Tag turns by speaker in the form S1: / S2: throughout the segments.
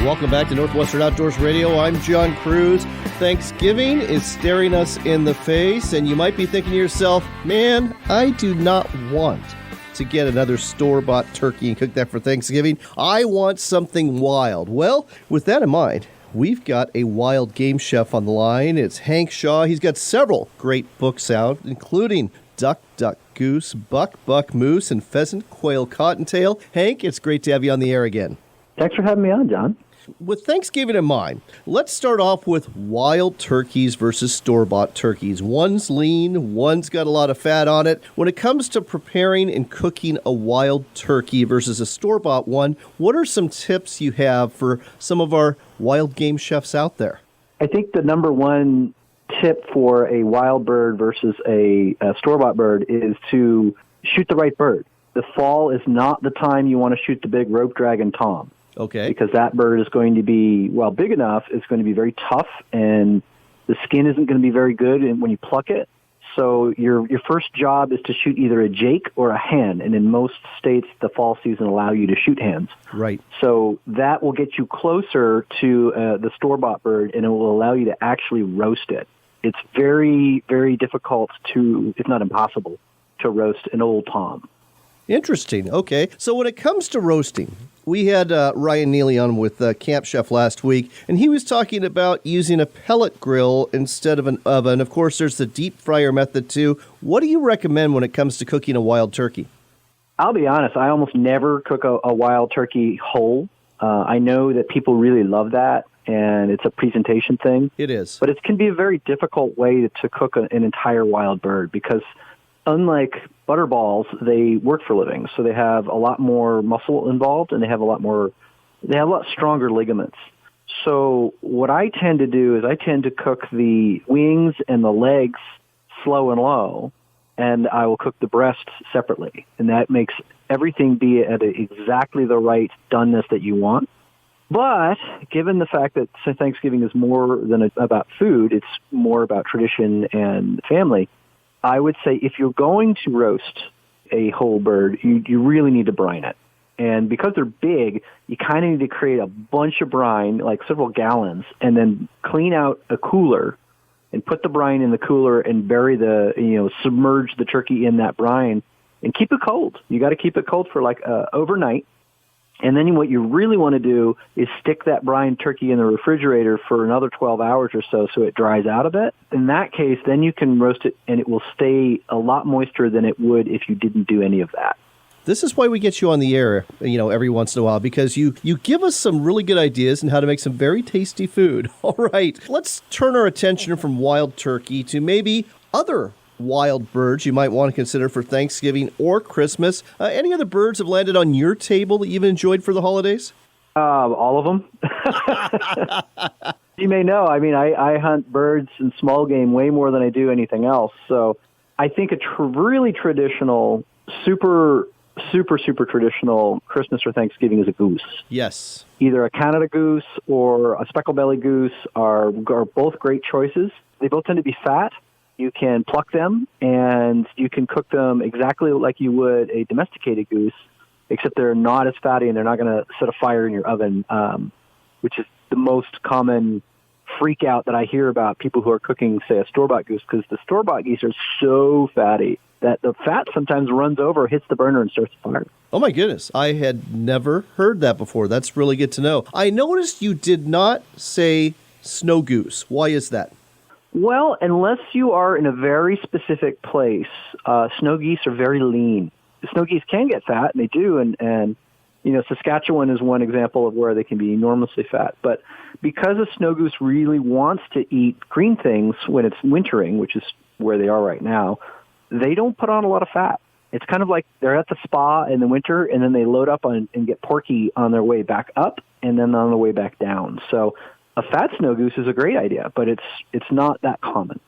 S1: Welcome back to Northwestern Outdoors Radio. I'm John Kruse. Thanksgiving is staring us in the face, and you might be thinking to yourself, man, I do not want to get another store-bought turkey and cook that for Thanksgiving. I want something wild. Well, with that in mind, we've got a wild game chef on the line. It's Hank Shaw. He's got several great books out, including Duck, Duck, Goose, Buck, Buck, Moose, and Pheasant, Quail, Cottontail. Hank, it's great to have you on the air again.
S2: Thanks for having me on, John.
S1: With Thanksgiving in mind, let's start off with wild turkeys versus store-bought turkeys. One's lean, one's got a lot of fat on it. When it comes to preparing and cooking a wild turkey versus a store-bought one, what are some tips you have for some of our wild game chefs out there?
S2: I think the number one tip for a wild bird versus a store-bought bird is to shoot the right bird. The fall is not the time you want to shoot the big rope dragon tom.
S1: Okay.
S2: Because that bird is going to be, well, big enough, it's going to be very tough, and the skin isn't going to be very good when you pluck it. So your first job is to shoot either a jake or a hen, and in most states, the fall season allow you to shoot hens.
S1: Right.
S2: So that will get you closer to the store-bought bird, and it will allow you to actually roast it. It's very, very difficult to, if not impossible, to roast an old tom.
S1: Interesting. Okay. So when it comes to roasting, we had Ryan Neely on with Camp Chef last week, and he was talking about using a pellet grill instead of an oven. Of course, there's the deep fryer method, too. What do you recommend when it comes to cooking a wild turkey?
S2: I'll be honest, I almost never cook a wild turkey whole. I know that people really love that, and it's a presentation thing.
S1: It is.
S2: But it can be a very difficult way to cook an entire wild bird because unlike butterballs, they work for a living, so they have a lot more muscle involved, and they have a lot stronger ligaments. So what I tend to do is I tend to cook the wings and the legs slow and low, and I will cook the breast separately, and that makes everything be at exactly the right doneness that you want. But given the fact that Thanksgiving is more than about food, it's more about tradition and family, I would say if you're going to roast a whole bird, you really need to brine it. And because they're big, you kind of need to create a bunch of brine, like several gallons, and then clean out a cooler and put the brine in the cooler and submerge the turkey in that brine and keep it cold. You got to keep it cold for overnight. And then what you really want to do is stick that brine turkey in the refrigerator for another 12 hours or so it dries out a bit. In that case, then you can roast it, and it will stay a lot moister than it would if you didn't do any of that.
S1: This is why we get you on the air, every once in a while, because you give us some really good ideas on how to make some very tasty food. All right, let's turn our attention from wild turkey to maybe other wild birds you might want to consider for Thanksgiving or Christmas. Any other birds have landed on your table that you've enjoyed for the holidays?
S2: All of them. You may know, I hunt birds and small game way more than I do anything else. So I think a really traditional, super traditional Christmas or Thanksgiving is a goose.
S1: Yes.
S2: Either a Canada goose or a speckled-bellied goose are both great choices. They both tend to be fat. You can pluck them, and you can cook them exactly like you would a domesticated goose, except they're not as fatty, and they're not going to set a fire in your oven, which is the most common freak out that I hear about people who are cooking, say, a store-bought goose, because the store-bought geese are so fatty that the fat sometimes runs over, hits the burner, and starts a fire.
S1: Oh, my goodness. I had never heard that before. That's really good to know. I noticed you did not say snow goose. Why is that?
S2: Well, unless you are in a very specific place, snow geese are very lean. Snow geese can get fat, and they do, and Saskatchewan is one example of where they can be enormously fat. But because a snow goose really wants to eat green things when it's wintering, which is where they are right now, they don't put on a lot of fat. It's kind of like they're at the spa in the winter, and then they load up and get porky on their way back up and then on the way back down. So a fat snow goose is a great idea, but it's not that common.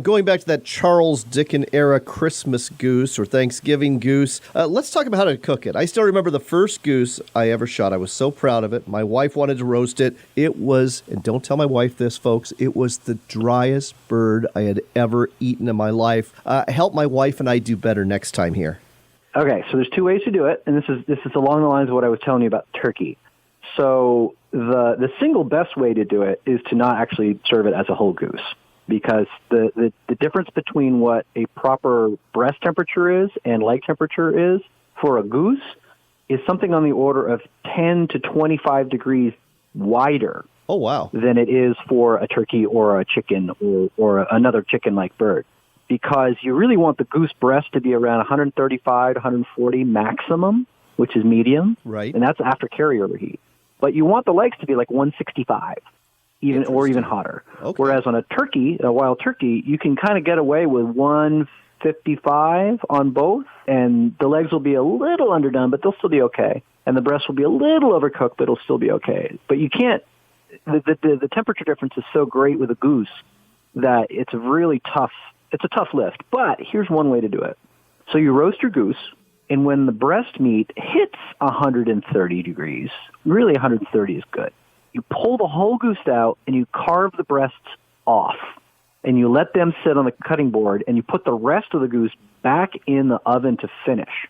S1: Going back to that Charles Dickens era Christmas goose or Thanksgiving goose, let's talk about how to cook it. I still remember the first goose I ever shot. I was so proud of it. My wife wanted to roast it. It was, and don't tell my wife this, folks, it was the driest bird I had ever eaten in my life. Help my wife and I do better next time here.
S2: Okay, so there's two ways to do it, and this is along the lines of what I was telling you about turkey. So the single best way to do it is to not actually serve it as a whole goose, because the difference between what a proper breast temperature is and leg temperature is for a goose is something on the order of 10 to 25 degrees wider.
S1: Oh, wow.
S2: Than it is for a turkey or a chicken or another chicken-like bird. Because you really want the goose breast to be around 135 to 140 maximum, which is medium.
S1: Right.
S2: And that's after carryover heat. But you want the legs to be like 165, or even hotter.
S1: Okay.
S2: Whereas on a wild turkey, you can kind of get away with 155 on both, and the legs will be a little underdone, but they'll still be okay. And the breast will be a little overcooked, but it'll still be okay. But you can't. The temperature difference is so great with a goose that it's really tough. It's a tough lift. But here's one way to do it. So you roast your goose, and when the breast meat hits 130 degrees, really 130 is good, you pull the whole goose out and you carve the breasts off, and you let them sit on the cutting board, and you put the rest of the goose back in the oven to finish.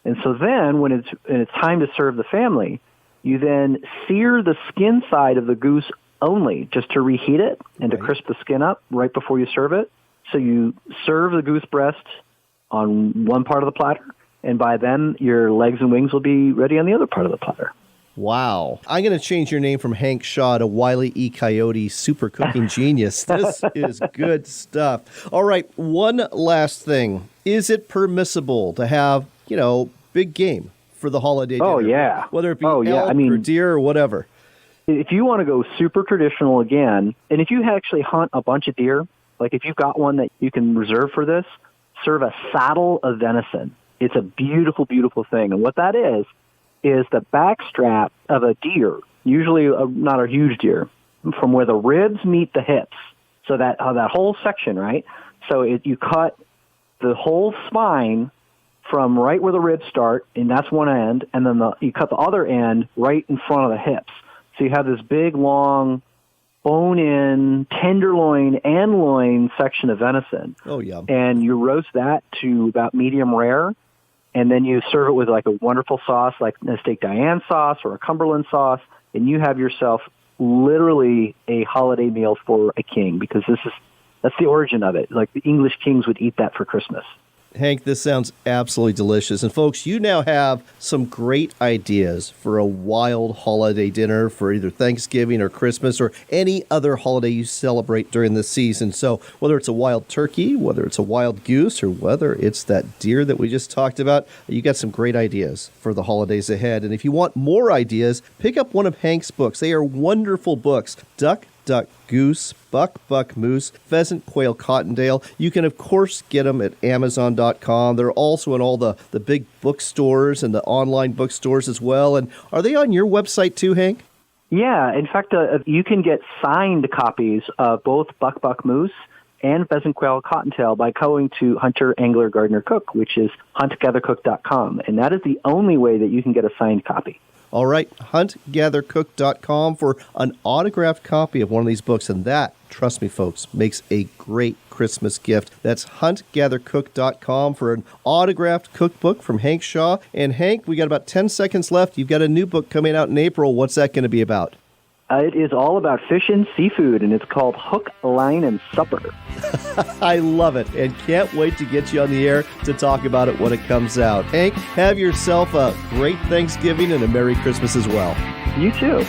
S2: And so then when it's time to serve the family, you then sear the skin side of the goose only, just to reheat it and to crisp the skin up right before you serve it. So you serve the goose breast on one part of the platter, and by then your legs and wings will be ready on the other part of the platter.
S1: Wow. I'm going to change your name from Hank Shaw to Wile E. Coyote Super Cooking Genius. This is good stuff. All right, one last thing. Is it permissible to have, big game for the holiday dinner?
S2: Oh, yeah.
S1: Whether it be elk or deer or whatever.
S2: If you want to go super traditional again, and if you actually hunt a bunch of deer, like if you've got one that you can reserve for this, serve a saddle of venison. It's a beautiful, beautiful thing. And what that is the backstrap of a deer, usually not a huge deer, from where the ribs meet the hips. So that whole section, right? So you cut the whole spine from right where the ribs start, and that's one end, and then you cut the other end right in front of the hips. So you have this big, long, bone-in, tenderloin and loin section of venison.
S1: Oh, yeah.
S2: And you roast that to about medium rare, and then you serve it with like a wonderful sauce, like a steak Diane sauce or a Cumberland sauce, and you have yourself literally a holiday meal for a king, because that's the origin of it. Like the English kings would eat that for Christmas.
S1: Hank, this sounds absolutely delicious. And folks, you now have some great ideas for a wild holiday dinner for either Thanksgiving or Christmas or any other holiday you celebrate during the season. So whether it's a wild turkey, whether it's a wild goose, or whether it's that deer that we just talked about, you got some great ideas for the holidays ahead. And if you want more ideas, pick up one of Hank's books. They are wonderful books. Duck, Goose, Buck, Moose, Pheasant, Quail, Cottontail. You can, of course, get them at Amazon.com. They're also in all the big bookstores and the online bookstores as well. And are they on your website too, Hank?
S2: Yeah. In fact, you can get signed copies of both Buck, Moose and Pheasant, Quail, Cottontail by going to Hunter, Angler, Gardener, Cook, which is huntgathercook.com. And that is the only way that you can get a signed copy.
S1: All right, huntgathercook.com for an autographed copy of one of these books. And that, trust me, folks, makes a great Christmas gift. That's huntgathercook.com for an autographed cookbook from Hank Shaw. And Hank, we got about 10 seconds left. You've got a new book coming out in April. What's that going to be about?
S2: It is all about fish and seafood, and it's called Hook, Line, and Supper.
S1: I love it, and can't wait to get you on the air to talk about it when it comes out. Hank, have yourself a great Thanksgiving and a Merry Christmas as well.
S2: You too.